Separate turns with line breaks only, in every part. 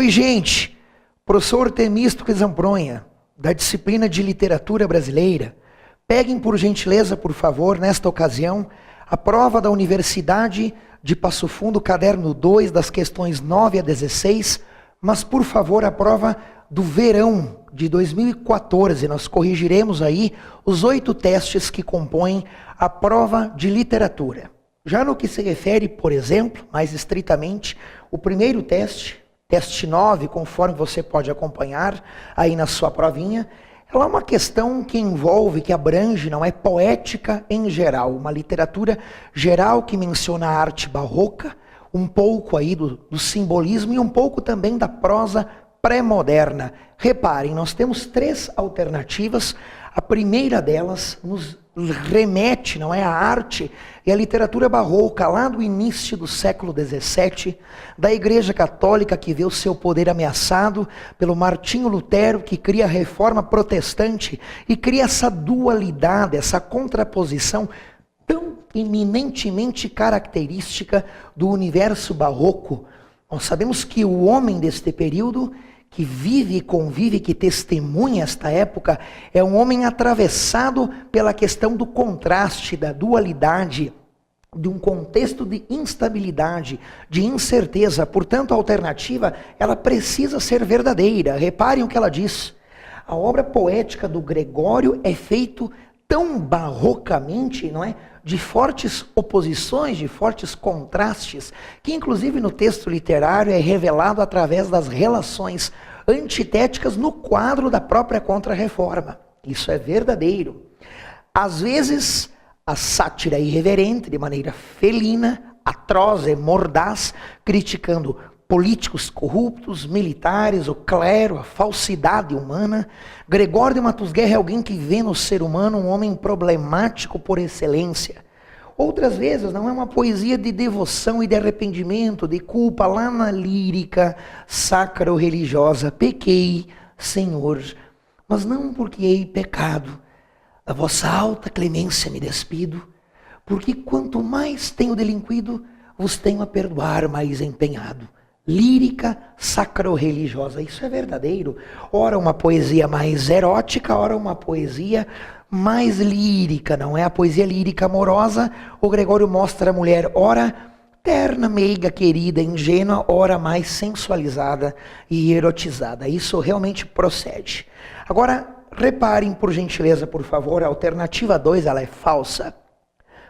Oi, gente. Professor Temístocles Zampronha, da disciplina de Literatura Brasileira. Peguem, por gentileza, por favor, nesta ocasião, a prova da Universidade de Passo Fundo, caderno 2, das questões 9 a 16, mas, por favor, a prova do verão de 2014. Nós corrigiremos aí os 8 testes que compõem a prova de literatura. Já no que se refere, por exemplo, mais estritamente, o primeiro teste, teste 9, conforme você pode acompanhar aí na sua provinha, ela é uma questão que envolve, que abrange, não é, poética em geral, uma literatura geral que menciona a arte barroca, um pouco aí do simbolismo e um pouco também da prosa pré-moderna. Reparem, nós temos 3 alternativas. A primeira delas nos remete, não é, à arte e à literatura barroca, lá do início do século XVII, da Igreja Católica, que vê o seu poder ameaçado pelo Martinho Lutero, que cria a Reforma Protestante e cria essa dualidade, essa contraposição tão eminentemente característica do universo barroco. Nós sabemos que o homem deste período, que vive e convive, que testemunha esta época, é um homem atravessado pela questão do contraste, da dualidade, de um contexto de instabilidade, de incerteza. Portanto, a alternativa, ela precisa ser verdadeira. Reparem o que ela diz. A obra poética do Gregório é feita tão barrocamente, não é? De fortes oposições, de fortes contrastes, que inclusive no texto literário é revelado através das relações antitéticas no quadro da própria Contra-Reforma. Isso é verdadeiro. Às vezes, a sátira é irreverente, de maneira felina, atroz e mordaz, criticando políticos corruptos, militares, o clero, a falsidade humana. Gregório de Matos Guerra é alguém que vê no ser humano um homem problemático por excelência. Outras vezes não é uma poesia de devoção e de arrependimento, de culpa, lá na lírica sacro-religiosa. Pequei, Senhor, mas não porque hei pecado. Da vossa alta clemência me despido, porque quanto mais tenho delinquido, vos tenho a perdoar mais empenhado. Lírica sacro-religiosa, isso é verdadeiro. Ora uma poesia mais erótica, ora uma poesia mais lírica, não é? A poesia lírica amorosa, o Gregório mostra a mulher, ora terna, meiga, querida, ingênua, ora mais sensualizada e erotizada. Isso realmente procede. Agora, reparem, por gentileza, por favor, a alternativa 2, ela é falsa.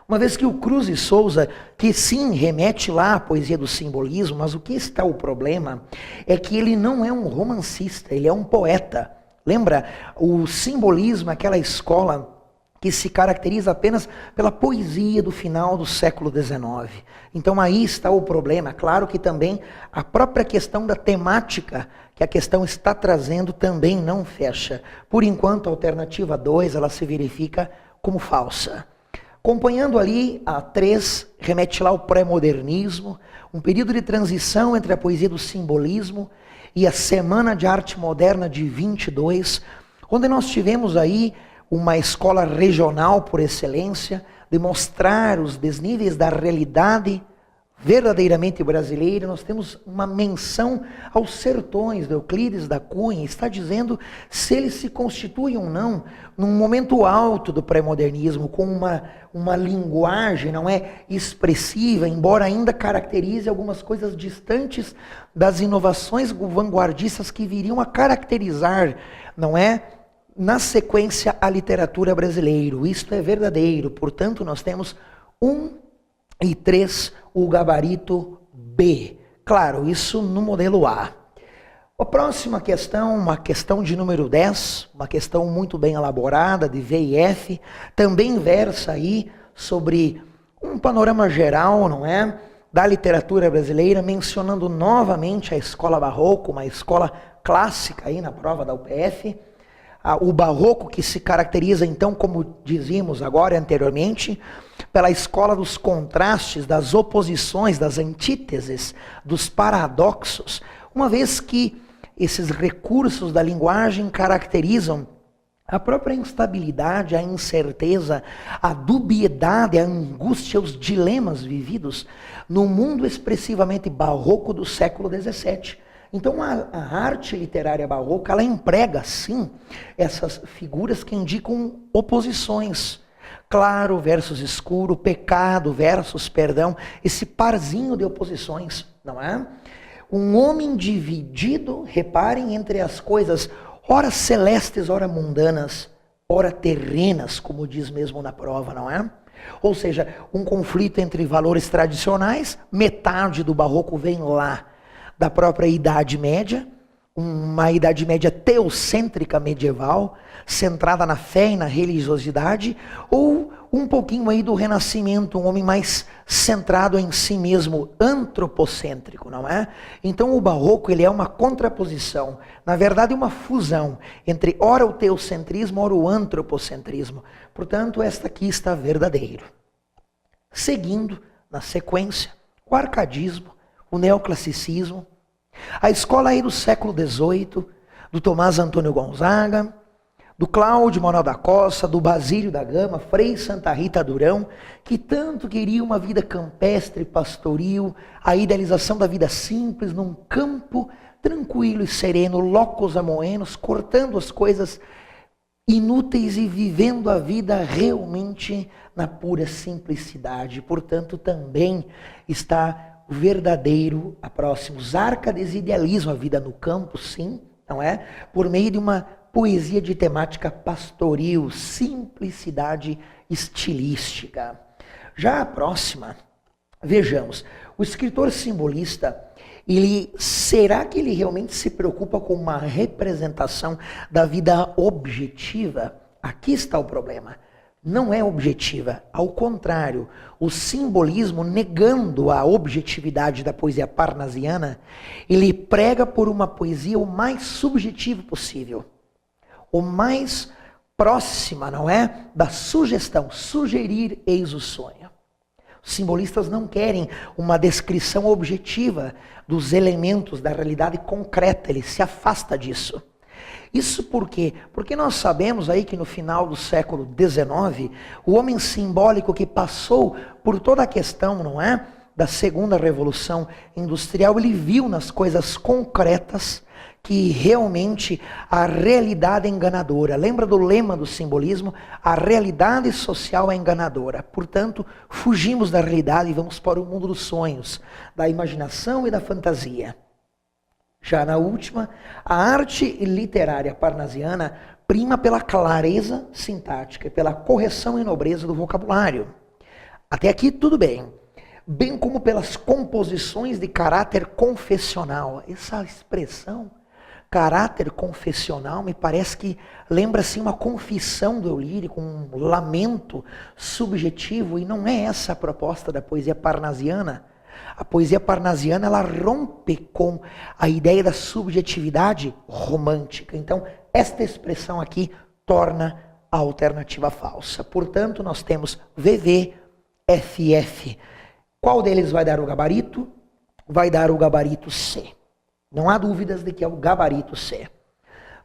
Uma vez que o Cruz e Souza, que sim, remete lá à poesia do simbolismo, mas o que está o problema é que ele não é um romancista, ele é um poeta. Lembra? O simbolismo, aquela escola que se caracteriza apenas pela poesia do final do século XIX. Então aí está o problema. Claro que também a própria questão da temática que a questão está trazendo também não fecha. Por enquanto, a alternativa 2, ela se verifica como falsa. Acompanhando ali a 3, remete lá ao pré-modernismo, um período de transição entre a poesia do simbolismo e a Semana de Arte Moderna de 22, onde nós tivemos aí uma escola regional por excelência, de mostrar os desníveis da realidade verdadeiramente brasileira. Nós temos uma menção aos sertões de Euclides da Cunha, está dizendo se eles se constituem ou não num momento alto do pré-modernismo, com uma linguagem, não é, expressiva, embora ainda caracterize algumas coisas distantes das inovações vanguardistas que viriam a caracterizar, não é, na sequência, a literatura brasileira. Isto é verdadeiro. Portanto, nós temos 1 e 3, o gabarito B. Claro, isso no modelo A. A próxima questão, uma questão de número 10, uma questão muito bem elaborada, de V e F, também versa aí sobre um panorama geral, não é, da literatura brasileira, mencionando novamente a escola barroco, uma escola clássica aí na prova da UPF, o barroco que se caracteriza então, como dizíamos agora anteriormente, pela escola dos contrastes, das oposições, das antíteses, dos paradoxos, uma vez que esses recursos da linguagem caracterizam a própria instabilidade, a incerteza, a dubiedade, a angústia, os dilemas vividos no mundo expressivamente barroco do século XVII. Então a arte literária barroca, ela emprega, sim, essas figuras que indicam oposições. Claro versus escuro, pecado versus perdão, esse parzinho de oposições, não é? Um homem dividido, reparem, entre as coisas, ora celestes, ora mundanas, ora terrenas, como diz mesmo na prova, não é? Ou seja, um conflito entre valores tradicionais, metade do barroco vem lá da própria Idade Média, uma Idade Média teocêntrica medieval, centrada na fé e na religiosidade, ou um pouquinho aí do Renascimento, um homem mais centrado em si mesmo, antropocêntrico, não é? Então o barroco, ele é uma contraposição, na verdade uma fusão entre ora o teocentrismo, ora o antropocentrismo. Portanto, esta aqui está verdadeiro. Seguindo, na sequência, o arcadismo, o neoclassicismo, a escola aí do século XVIII, do Tomás Antônio Gonzaga, do Cláudio Manuel da Costa, do Basílio da Gama, Frei Santa Rita Durão, que tanto queria uma vida campestre, pastoril, a idealização da vida simples, num campo tranquilo e sereno, locos amoenos, cortando as coisas inúteis e vivendo a vida realmente na pura simplicidade. Portanto, também está o verdadeiro a próximos. Árcades idealizam a vida no campo, sim, não é? Por meio de uma poesia de temática pastoril, simplicidade estilística. Já a próxima, vejamos, o escritor simbolista, será que ele realmente se preocupa com uma representação da vida objetiva? Aqui está o problema. Não é objetiva, ao contrário, o simbolismo, negando a objetividade da poesia parnasiana, ele prega por uma poesia o mais subjetiva possível, o mais próxima, não é, da sugestão, sugerir eis o sonho. Os simbolistas não querem uma descrição objetiva dos elementos da realidade concreta, ele se afasta disso. Isso por quê? Porque nós sabemos aí que no final do século XIX, o homem simbólico que passou por toda a questão, não é, da segunda revolução industrial, ele viu nas coisas concretas que realmente a realidade é enganadora. Lembra do lema do simbolismo? A realidade social é enganadora. Portanto, fugimos da realidade e vamos para o mundo dos sonhos, da imaginação e da fantasia. Já na última, a arte literária parnasiana prima pela clareza sintática e pela correção e nobreza do vocabulário. Até aqui tudo bem. Bem como pelas composições de caráter confessional. Essa expressão, caráter confessional, me parece que lembra assim uma confissão do eu lírico, um lamento subjetivo, e não é essa a proposta da poesia parnasiana. A poesia parnasiana, ela rompe com a ideia da subjetividade romântica. Então, esta expressão aqui torna a alternativa falsa. Portanto, nós temos VV, FF. Qual deles vai dar o gabarito? Vai dar o gabarito C. Não há dúvidas de que é o gabarito C.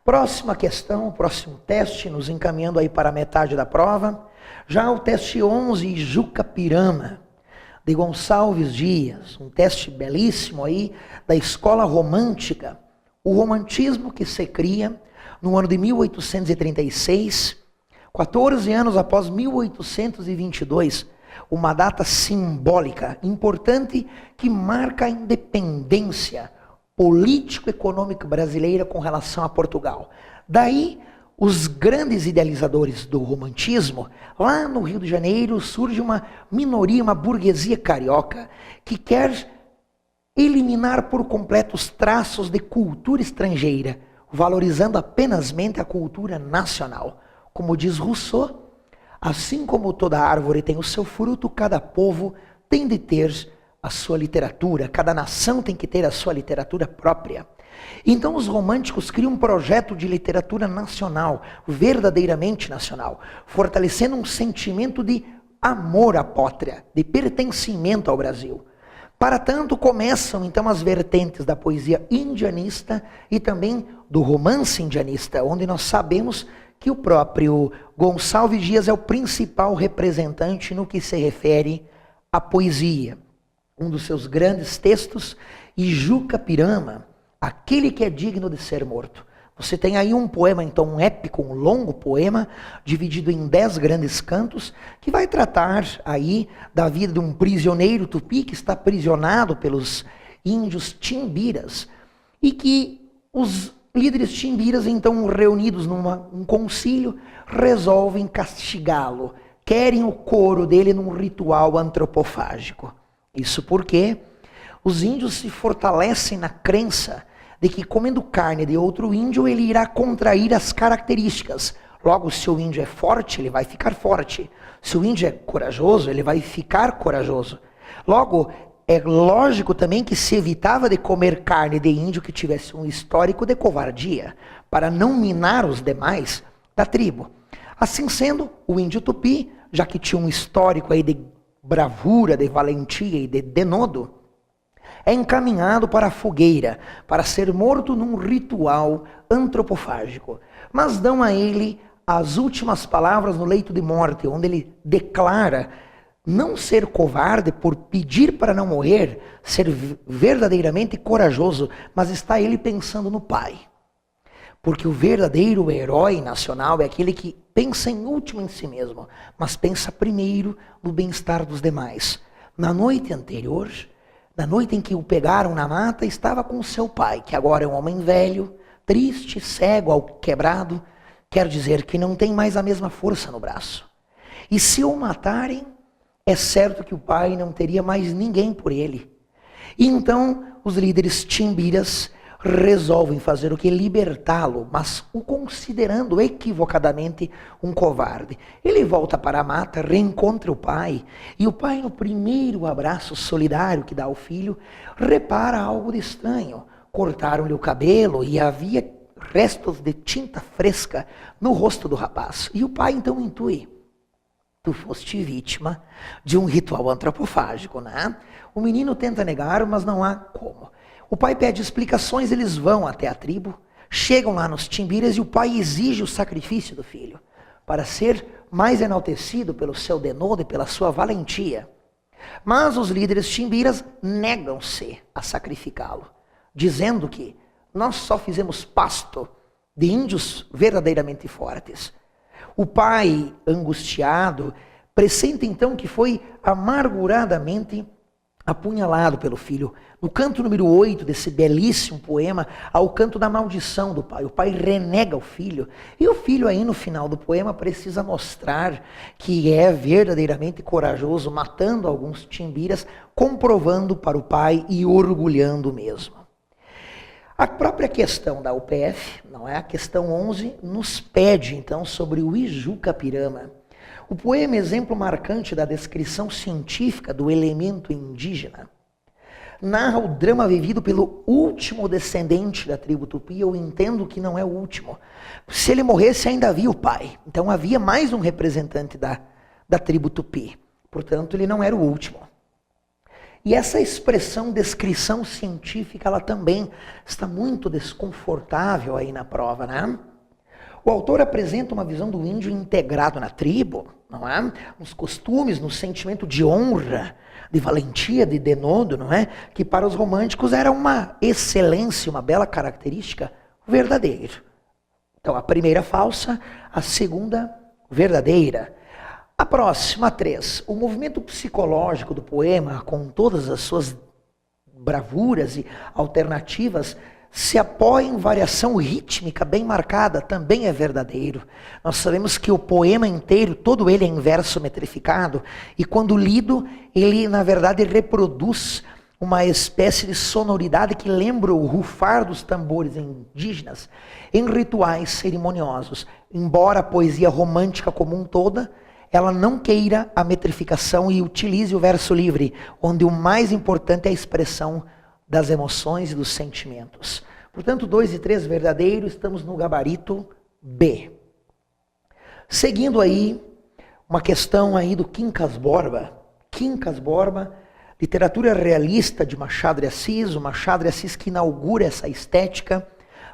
Próxima questão, próximo teste, nos encaminhando aí para a metade da prova. Já o teste 11, Juca Pirama, de Gonçalves Dias, um teste belíssimo aí da escola romântica, o romantismo que se cria no ano de 1836, 14 anos após 1822, uma data simbólica, importante, que marca a independência político-econômica brasileira com relação a Portugal. Daí, os grandes idealizadores do romantismo, lá no Rio de Janeiro surge uma minoria, uma burguesia carioca, que quer eliminar por completo os traços de cultura estrangeira, valorizando apenasmente a cultura nacional. Como diz Rousseau, assim como toda árvore tem o seu fruto, cada povo tem de ter a sua literatura, cada nação tem que ter a sua literatura própria. Então os românticos criam um projeto de literatura nacional, verdadeiramente nacional, fortalecendo um sentimento de amor à pátria, de pertencimento ao Brasil. Para tanto, começam então as vertentes da poesia indianista e também do romance indianista, onde nós sabemos que o próprio Gonçalves Dias é o principal representante no que se refere à poesia. Um dos seus grandes textos, Juca Pirama, aquele que é digno de ser morto. Você tem aí um poema, então um épico, um longo poema, dividido em 10 grandes cantos, que vai tratar aí da vida de um prisioneiro tupi que está aprisionado pelos índios timbiras, e que os líderes timbiras, então reunidos num concílio, resolvem castigá-lo, querem o couro dele num ritual antropofágico. Isso porque os índios se fortalecem na crença de que comendo carne de outro índio, ele irá contrair as características. Logo, se o índio é forte, ele vai ficar forte. Se o índio é corajoso, ele vai ficar corajoso. Logo, é lógico também que se evitava de comer carne de índio que tivesse um histórico de covardia, para não minar os demais da tribo. Assim sendo, o índio tupi, já que tinha um histórico aí de bravura, de valentia e de denodo, é encaminhado para a fogueira, para ser morto num ritual antropofágico. Mas dão a ele as últimas palavras no leito de morte, onde ele declara não ser covarde por pedir para não morrer, ser verdadeiramente corajoso, mas está ele pensando no pai. Porque o verdadeiro herói nacional é aquele que pensa em último em si mesmo, mas pensa primeiro no bem-estar dos demais. Na noite anterior, na noite em que o pegaram na mata, estava com seu pai, que agora é um homem velho, triste, cego, quebrado, quer dizer que não tem mais a mesma força no braço. E se o matarem, é certo que o pai não teria mais ninguém por ele. E então os líderes timbiras resolvem fazer o que? Libertá-lo, mas o considerando equivocadamente um covarde. Ele volta para a mata, reencontra o pai, e o pai, no primeiro abraço solidário que dá ao filho, repara algo de estranho. Cortaram-lhe o cabelo e havia restos de tinta fresca no rosto do rapaz. E o pai então intui: tu foste vítima de um ritual antropofágico, né? O menino tenta negar, mas não há como. O pai pede explicações, eles vão até a tribo, chegam lá nos timbiras e o pai exige o sacrifício do filho, para ser mais enaltecido pelo seu denodo e pela sua valentia. Mas os líderes timbiras negam-se a sacrificá-lo, dizendo que nós só fizemos pasto de índios verdadeiramente fortes. O pai, angustiado, pressente então que foi amarguradamente apunhalado pelo filho. No canto número 8 desse belíssimo poema, há o canto da maldição do pai. O pai renega o filho. E o filho aí no final do poema precisa mostrar que é verdadeiramente corajoso, matando alguns timbiras, comprovando para o pai e orgulhando mesmo. A própria questão da UPF, não é? A questão 11, nos pede então sobre o Ijucapirama. O poema é exemplo marcante da descrição científica do elemento indígena. Narra o drama vivido pelo último descendente da tribo tupi. Eu entendo que não é o último. Se ele morresse, ainda havia o pai. Então havia mais um representante da tribo tupi. Portanto, ele não era o último. E essa expressão, descrição científica, ela também está muito desconfortável aí na prova, né? O autor apresenta uma visão do índio integrado na tribo, não é? Nos costumes, no sentimento de honra, de valentia, de denodo, não é? Que para os românticos era uma excelência, uma bela característica verdadeira. Então a primeira falsa, a segunda verdadeira. A próxima, 3. O movimento psicológico do poema, com todas as suas bravuras e alternativas, se apoia em variação rítmica bem marcada, também é verdadeiro. Nós sabemos que o poema inteiro, todo ele é em verso metrificado, e quando lido, ele na verdade reproduz uma espécie de sonoridade que lembra o rufar dos tambores indígenas em rituais cerimoniosos. Embora a poesia romântica como um toda, ela não queira a metrificação e utilize o verso livre, onde o mais importante é a expressão das emoções e dos sentimentos. Portanto, 2 e 3 verdadeiro, estamos no gabarito B. Seguindo aí, uma questão aí do Quincas Borba. Quincas Borba, literatura realista de Machado de Assis, o Machado de Assis que inaugura essa estética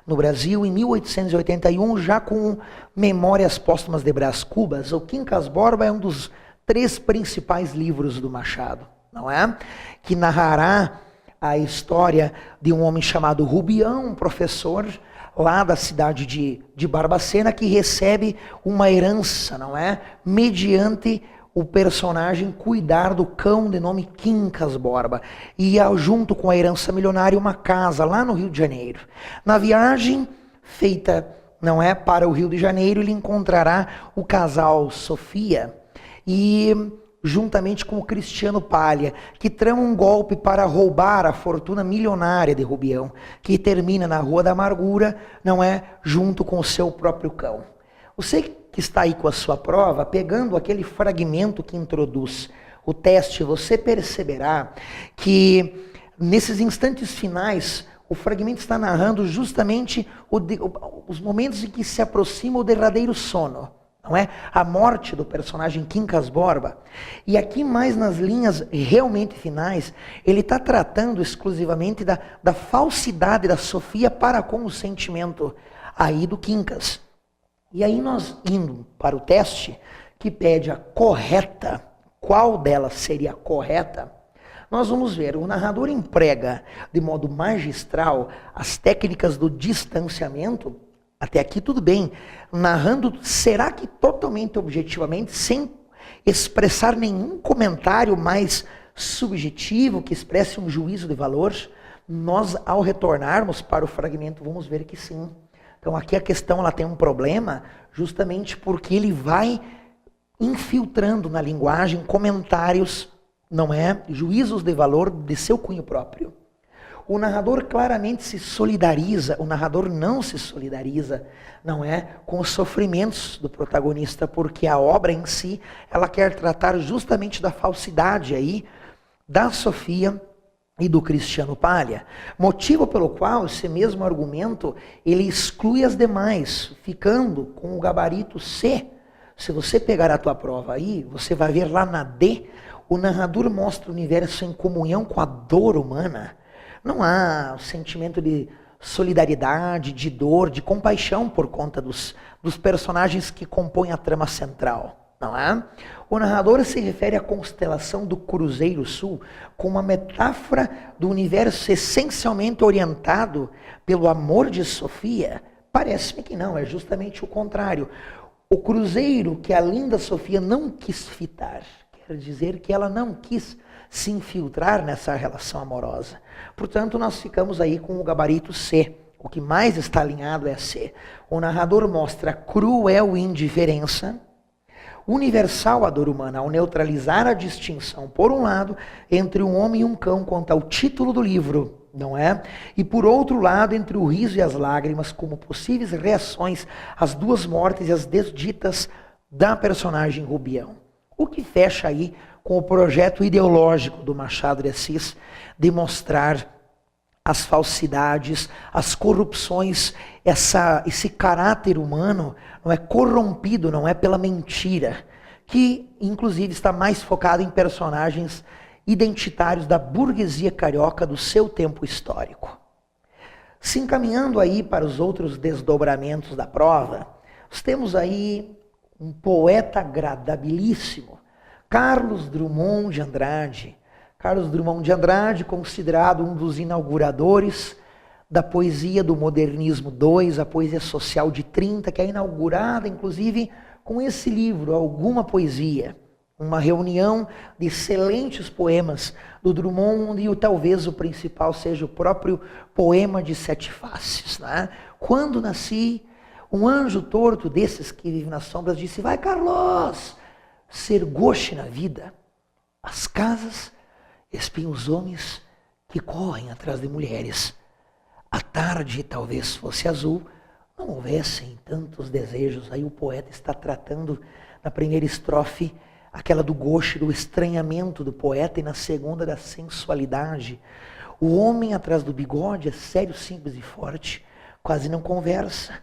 no Brasil em 1881, já com Memórias Póstumas de Brás Cubas. O Quincas Borba é um dos 3 principais livros do Machado, não é? Que narrará a história de um homem chamado Rubião, um professor lá da cidade de Barbacena, que recebe uma herança, não é? Mediante o personagem cuidar do cão de nome Quincas Borba. E junto com a herança milionária, uma casa lá no Rio de Janeiro. Na viagem feita, não é, para o Rio de Janeiro, ele encontrará o casal Sofia e juntamente com o Cristiano Palha, que trama um golpe para roubar a fortuna milionária de Rubião, que termina na Rua da Amargura, não é, junto com o seu próprio cão. Você que está aí com a sua prova, pegando aquele fragmento que introduz o teste, você perceberá que nesses instantes finais, o fragmento está narrando justamente os momentos em que se aproxima o derradeiro sono, não é? A morte do personagem Quincas Borba. E aqui mais nas linhas realmente finais, ele está tratando exclusivamente da falsidade da Sofia para com o sentimento aí do Quincas. E aí nós indo para o teste, que pede a correta, qual delas seria a correta, nós vamos ver, o narrador emprega de modo magistral as técnicas do distanciamento. Até aqui tudo bem, narrando, será que totalmente objetivamente, sem expressar nenhum comentário mais subjetivo, que expresse um juízo de valor? Nós, ao retornarmos para o fragmento, vamos ver que sim. Então aqui a questão ela tem um problema, justamente porque ele vai infiltrando na linguagem comentários, não é, juízos de valor de seu cunho próprio. O narrador claramente se solidariza, o narrador não se solidariza, não é, com os sofrimentos do protagonista, porque a obra em si, ela quer tratar justamente da falsidade aí, da Sofia e do Cristiano Palha, motivo pelo qual esse mesmo argumento, ele exclui as demais, ficando com o gabarito C. Se você pegar a tua prova aí, você vai ver lá na D, o narrador mostra o universo em comunhão com a dor humana. Não há o sentimento de solidariedade, de dor, de compaixão por conta dos personagens que compõem a trama central, não é? O narrador se refere à constelação do Cruzeiro Sul com uma metáfora do universo essencialmente orientado pelo amor de Sofia. Parece-me que não, é justamente o contrário. O cruzeiro que a linda Sofia não quis fitar, quer dizer que ela não quis se infiltrar nessa relação amorosa. Portanto, nós ficamos aí com o gabarito C. O que mais está alinhado é C. O narrador mostra cruel indiferença, universal a dor humana, ao neutralizar a distinção, por um lado, entre um homem e um cão, quanto ao título do livro, não é? E por outro lado, entre o riso e as lágrimas, como possíveis reações às duas mortes e às desditas da personagem Rubião. O que fecha aí com o projeto ideológico do Machado de Assis de mostrar as falsidades, as corrupções, esse caráter humano não é corrompido, não é pela mentira, que inclusive está mais focado em personagens identitários da burguesia carioca do seu tempo histórico. Se encaminhando aí para os outros desdobramentos da prova, nós temos aí um poeta agradabilíssimo, Carlos Drummond de Andrade. Carlos Drummond de Andrade, considerado um dos inauguradores da poesia do Modernismo II, a poesia social de 30, que é inaugurada, inclusive, com esse livro, Alguma Poesia. Uma reunião de excelentes poemas do Drummond, e talvez o principal seja o próprio poema de Sete Faces. Né? Quando nasci, um anjo torto desses que vive nas sombras disse: vai, Carlos, ser goche na vida. As casas espiam os homens que correm atrás de mulheres. A tarde talvez fosse azul, não houvessem tantos desejos. Aí o poeta está tratando, na primeira estrofe, aquela do goche, do estranhamento do poeta, e na segunda da sensualidade. O homem atrás do bigode é sério, simples e forte, quase não conversa,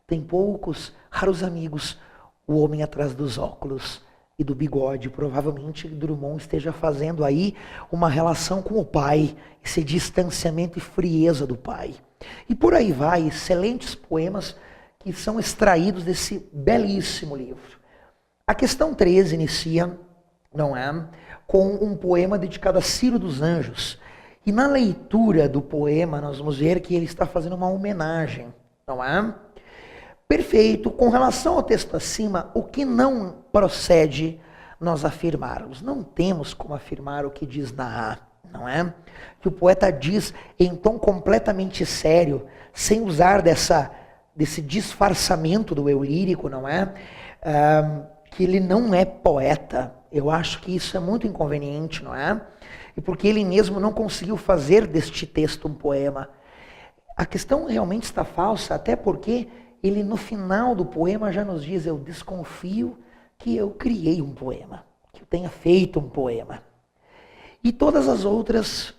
tem poucos, raros amigos. O homem atrás dos óculos e do bigode, provavelmente Drummond esteja fazendo aí uma relação com o pai, esse distanciamento e frieza do pai. E por aí vai, excelentes poemas que são extraídos desse belíssimo livro. A questão 13 inicia, não é, com um poema dedicado a Ciro dos Anjos. E na leitura do poema, nós vamos ver que ele está fazendo uma homenagem, não é? Perfeito. Com relação ao texto acima, o que não procede nós afirmarmos? Não temos como afirmar o que diz na A, não é? Que o poeta diz em tom completamente sério, sem usar desse disfarçamento do eu lírico, não é? Que ele não é poeta. Eu acho que isso é muito inconveniente, não é? E porque ele mesmo não conseguiu fazer deste texto um poema. A questão realmente está falsa, até porque ele no final do poema já nos diz: eu desconfio que eu criei um poema, que eu tenha feito um poema. E todas as outras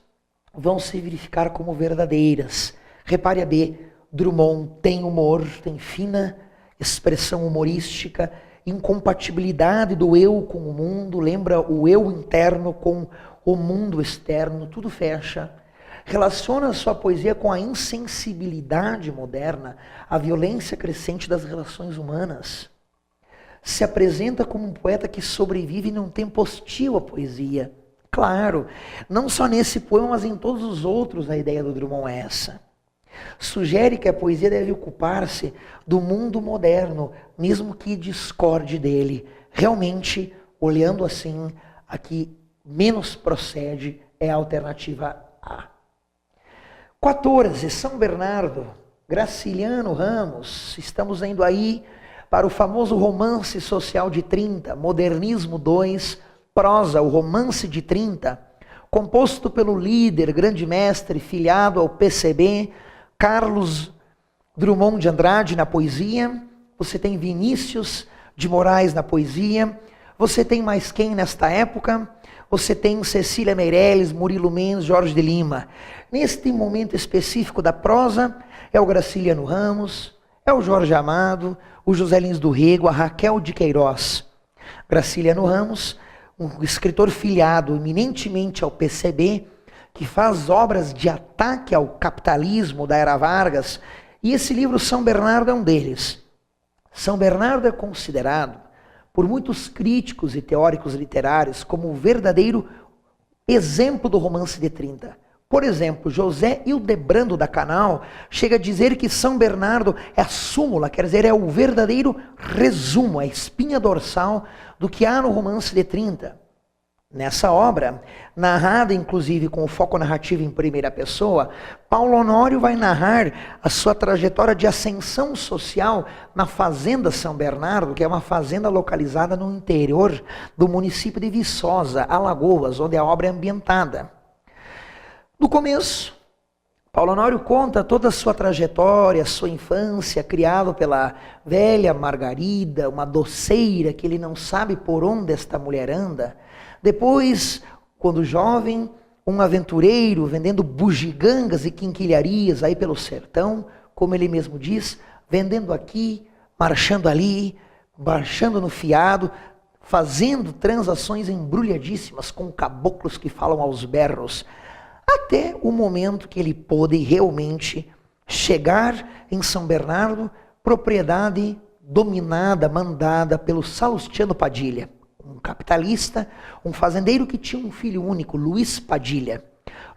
vão se verificar como verdadeiras. Repare a B, Drummond tem humor, tem fina expressão humorística, incompatibilidade do eu com o mundo, lembra o eu interno com o mundo externo, tudo fecha. Relaciona sua poesia com a insensibilidade moderna, a violência crescente das relações humanas. Se apresenta como um poeta que sobrevive num tempo hostil à poesia. Claro, não só nesse poema, mas em todos os outros a ideia do Drummond é essa. Sugere que a poesia deve ocupar-se do mundo moderno, mesmo que discorde dele. Realmente, olhando assim, a que menos procede é a alternativa A. 14, São Bernardo, Graciliano Ramos. Estamos indo aí para o famoso romance social de 30, Modernismo 2, prosa, o romance de 30, composto pelo líder, grande mestre, filiado ao PCB, Carlos Drummond de Andrade na poesia. Você tem Vinícius de Moraes na poesia. Você tem mais quem nesta época? Você tem Cecília Meirelles, Murilo Mendes, Jorge de Lima. Neste momento específico da prosa, é o Graciliano Ramos, é o Jorge Amado, o José Lins do Rego, a Raquel de Queiroz. Graciliano Ramos, um escritor filiado eminentemente ao PCB, que faz obras de ataque ao capitalismo da era Vargas, e esse livro São Bernardo é um deles. São Bernardo é considerado por muitos críticos e teóricos literários como o verdadeiro exemplo do romance de 30. Por exemplo, José Hildebrando da Canal chega a dizer que São Bernardo é a súmula, quer dizer, é o verdadeiro resumo, a espinha dorsal do que há no romance de 30. Nessa obra, narrada inclusive com o foco narrativo em primeira pessoa, Paulo Honório vai narrar a sua trajetória de ascensão social na Fazenda São Bernardo, que é uma fazenda localizada no interior do município de Viçosa, Alagoas, onde a obra é ambientada. No começo, Paulo Honório conta toda a sua trajetória, sua infância, criado pela velha Margarida, uma doceira que ele não sabe por onde esta mulher anda. Depois, quando jovem, um aventureiro vendendo bugigangas e quinquilharias aí pelo sertão, como ele mesmo diz, vendendo aqui, marchando ali, marchando no fiado, fazendo transações embrulhadíssimas com caboclos que falam aos berros, até o momento que ele pôde realmente chegar em São Bernardo, propriedade dominada, mandada pelo Salustiano Padilha, um capitalista, um fazendeiro que tinha um filho único, Luiz Padilha.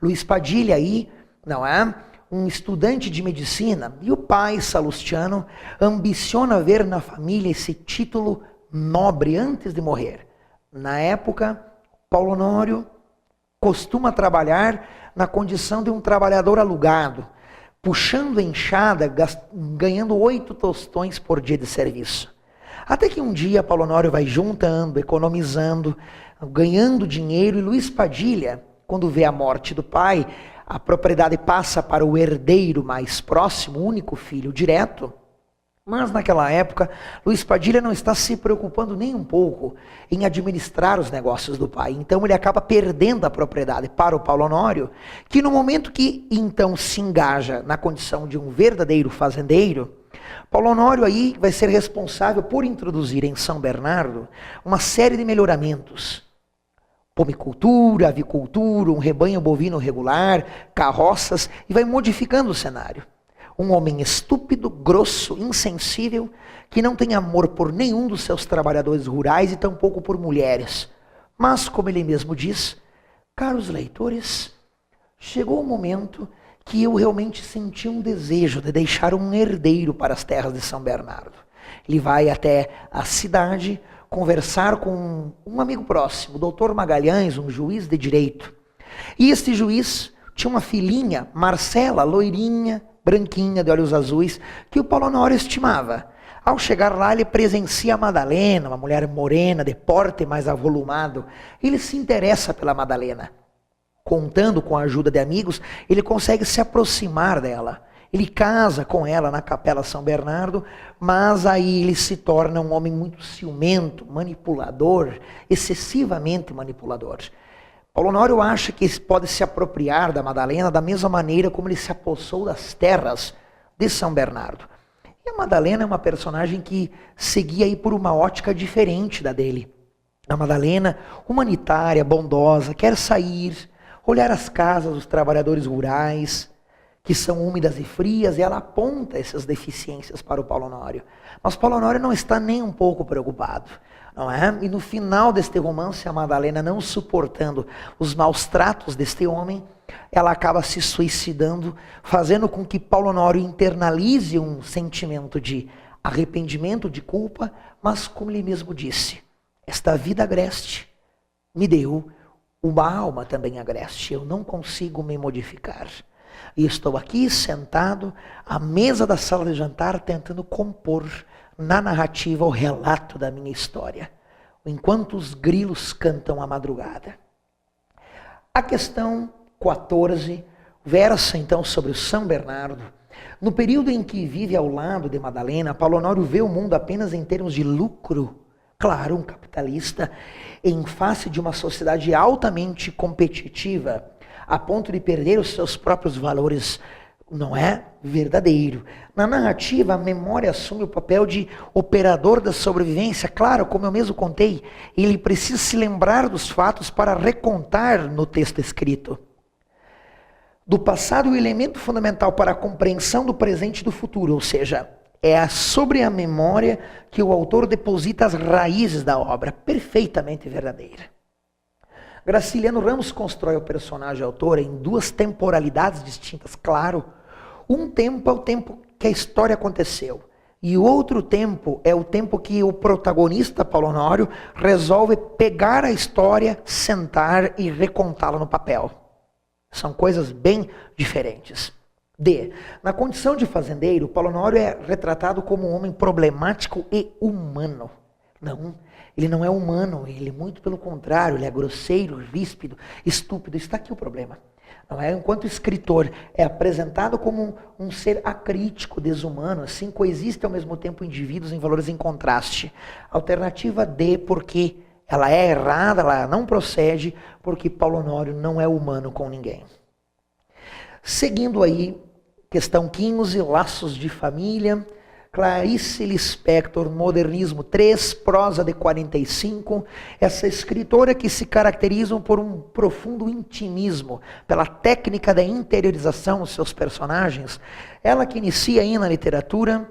Luiz Padilha aí, não é? Um estudante de medicina, e o pai, Salustiano, ambiciona ver na família esse título nobre antes de morrer. Na época, Paulo Honório costuma trabalhar na condição de um trabalhador alugado, puxando a enxada, ganhando 8 tostões por dia de serviço. Até que um dia Paulo Honório vai juntando, economizando, ganhando dinheiro, e Luiz Padilha, quando vê a morte do pai, a propriedade passa para o herdeiro mais próximo, o único filho direto. Mas naquela época, Luiz Padilha não está se preocupando nem um pouco em administrar os negócios do pai. Então ele acaba perdendo a propriedade para o Paulo Honório, que no momento que então se engaja na condição de um verdadeiro fazendeiro, Paulo Honório aí vai ser responsável por introduzir em São Bernardo uma série de melhoramentos. Pomicultura, avicultura, um rebanho bovino regular, carroças, e vai modificando o cenário. Um homem estúpido, grosso, insensível, que não tem amor por nenhum dos seus trabalhadores rurais e tampouco por mulheres. Mas, como ele mesmo diz, caros leitores, chegou o momento que eu realmente senti um desejo de deixar um herdeiro para as terras de São Bernardo. Ele vai até a cidade conversar com um amigo próximo, o doutor Magalhães, um juiz de direito. E este juiz tinha uma filhinha, Marcela, loirinha, branquinha, de olhos azuis, que o Paulo Honório estimava. Ao chegar lá, ele presencia a Madalena, uma mulher morena, de porte mais avolumado. Ele se interessa pela Madalena. Contando com a ajuda de amigos, ele consegue se aproximar dela. Ele casa com ela na Capela São Bernardo, mas aí ele se torna um homem muito ciumento, manipulador, excessivamente manipulador. Paulo Honório acha que pode se apropriar da Madalena da mesma maneira como ele se apossou das terras de São Bernardo. E a Madalena é uma personagem que seguia aí por uma ótica diferente da dele. A Madalena, humanitária, bondosa, quer sair, olhar as casas dos trabalhadores rurais, que são úmidas e frias, e ela aponta essas deficiências para o Paulo Honório. Mas Paulo Honório não está nem um pouco preocupado, não é? E no final deste romance, a Madalena, não suportando os maus tratos deste homem, ela acaba se suicidando, fazendo com que Paulo Honório internalize um sentimento de arrependimento, de culpa, mas como ele mesmo disse, esta vida agreste me deu uma alma também agreste, eu não consigo me modificar. E estou aqui sentado à mesa da sala de jantar tentando compor na narrativa o relato da minha história, enquanto os grilos cantam à madrugada. A questão 14 versa então sobre o São Bernardo. No período em que vive ao lado de Madalena, Paulo Honório vê o mundo apenas em termos de lucro. Claro, um capitalista em face de uma sociedade altamente competitiva, a ponto de perder os seus próprios valores, não é verdadeiro. Na narrativa, a memória assume o papel de operador da sobrevivência. Claro, como eu mesmo contei, ele precisa se lembrar dos fatos para recontar no texto escrito. Do passado, o elemento fundamental para a compreensão do presente e do futuro, ou seja, é sobre a memória que o autor deposita as raízes da obra, perfeitamente verdadeira. Graciliano Ramos constrói o personagem autor em duas temporalidades distintas, claro. Um tempo é o tempo que a história aconteceu, e o outro tempo é o tempo que o protagonista, Paulo Honório, resolve pegar a história, sentar e recontá-la no papel. São coisas bem diferentes. Na condição de fazendeiro, Paulo Honório é retratado como um homem problemático e humano. Não, ele não é humano, ele muito pelo contrário, ele é grosseiro, ríspido, estúpido. Está aqui o problema. Não é? Enquanto escritor, é apresentado como um ser acrítico, desumano, assim coexiste ao mesmo tempo indivíduos em valores em contraste. Alternativa D, porque ela é errada, ela não procede, porque Paulo Honório não é humano com ninguém. Seguindo aí, questão 15, laços de família. Clarice Lispector, Modernismo 3, prosa de 45, essa escritora que se caracteriza por um profundo intimismo, pela técnica da interiorização dos seus personagens, ela que inicia aí na literatura,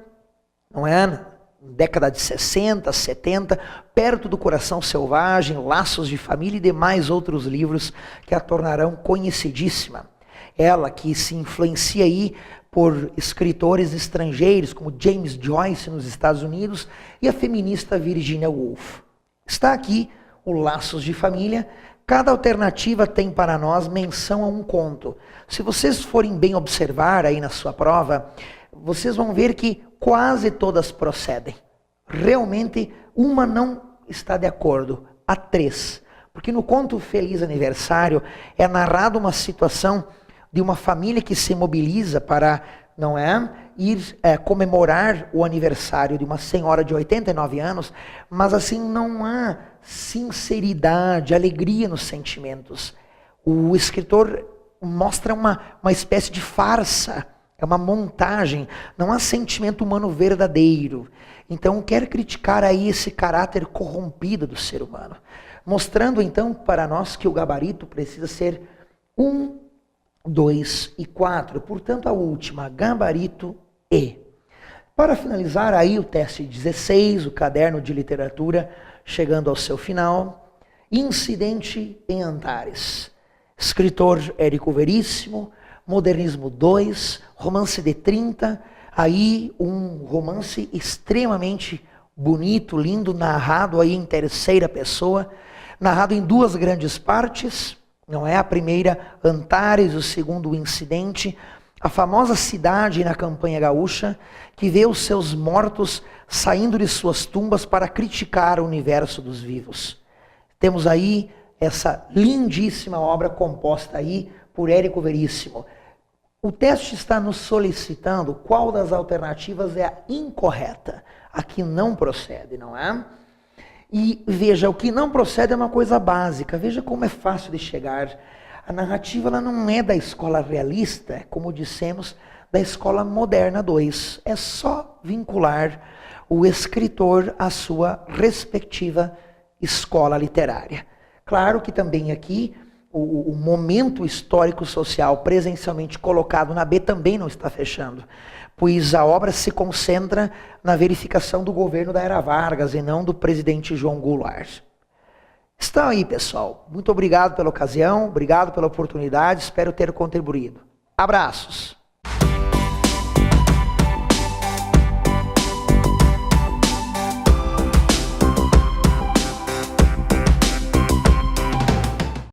não é? Na década de 60, 70, Perto do Coração Selvagem, Laços de Família e demais outros livros que a tornarão conhecidíssima. Ela que se influencia aí por escritores estrangeiros, como James Joyce nos Estados Unidos e a feminista Virginia Woolf. Está aqui o Laços de Família. Cada alternativa tem para nós menção a um conto. Se vocês forem bem observar aí na sua prova, vocês vão ver que quase todas procedem. Realmente, uma não está de acordo. Há 3. Porque no conto Feliz Aniversário é narrada uma situação de uma família que se mobiliza para, não é, ir comemorar o aniversário de uma senhora de 89 anos, mas assim não há sinceridade, alegria nos sentimentos. O escritor mostra uma espécie de farsa, é uma montagem, não há sentimento humano verdadeiro. Então quer criticar aí esse caráter corrompido do ser humano, mostrando então para nós que o gabarito precisa ser 1, 2 e 4, portanto a última, gabarito E. Para finalizar aí o teste 16, o caderno de literatura, chegando ao seu final, Incidente em Antares. Escritor Érico Veríssimo, Modernismo 2, Romance de 30, aí um romance extremamente bonito, lindo, narrado aí em terceira pessoa, narrado em duas grandes partes, não é? A primeira, Antares, o segundo, o Incidente, a famosa cidade na campanha gaúcha, que vê os seus mortos saindo de suas tumbas para criticar o universo dos vivos. Temos aí essa lindíssima obra composta aí por Érico Veríssimo. O teste está nos solicitando qual das alternativas é a incorreta, a que não procede, não é? E veja, o que não procede é uma coisa básica, veja como é fácil de chegar. A narrativa ela não é da escola realista, é, como dissemos, da escola moderna 2. É só vincular o escritor à sua respectiva escola literária. Claro que também aqui o momento histórico-social presencialmente colocado na B também não está fechando, pois a obra se concentra na verificação do governo da era Vargas e não do presidente João Goulart. Estão aí, pessoal. Muito obrigado pela ocasião, obrigado pela oportunidade, espero ter contribuído. Abraços!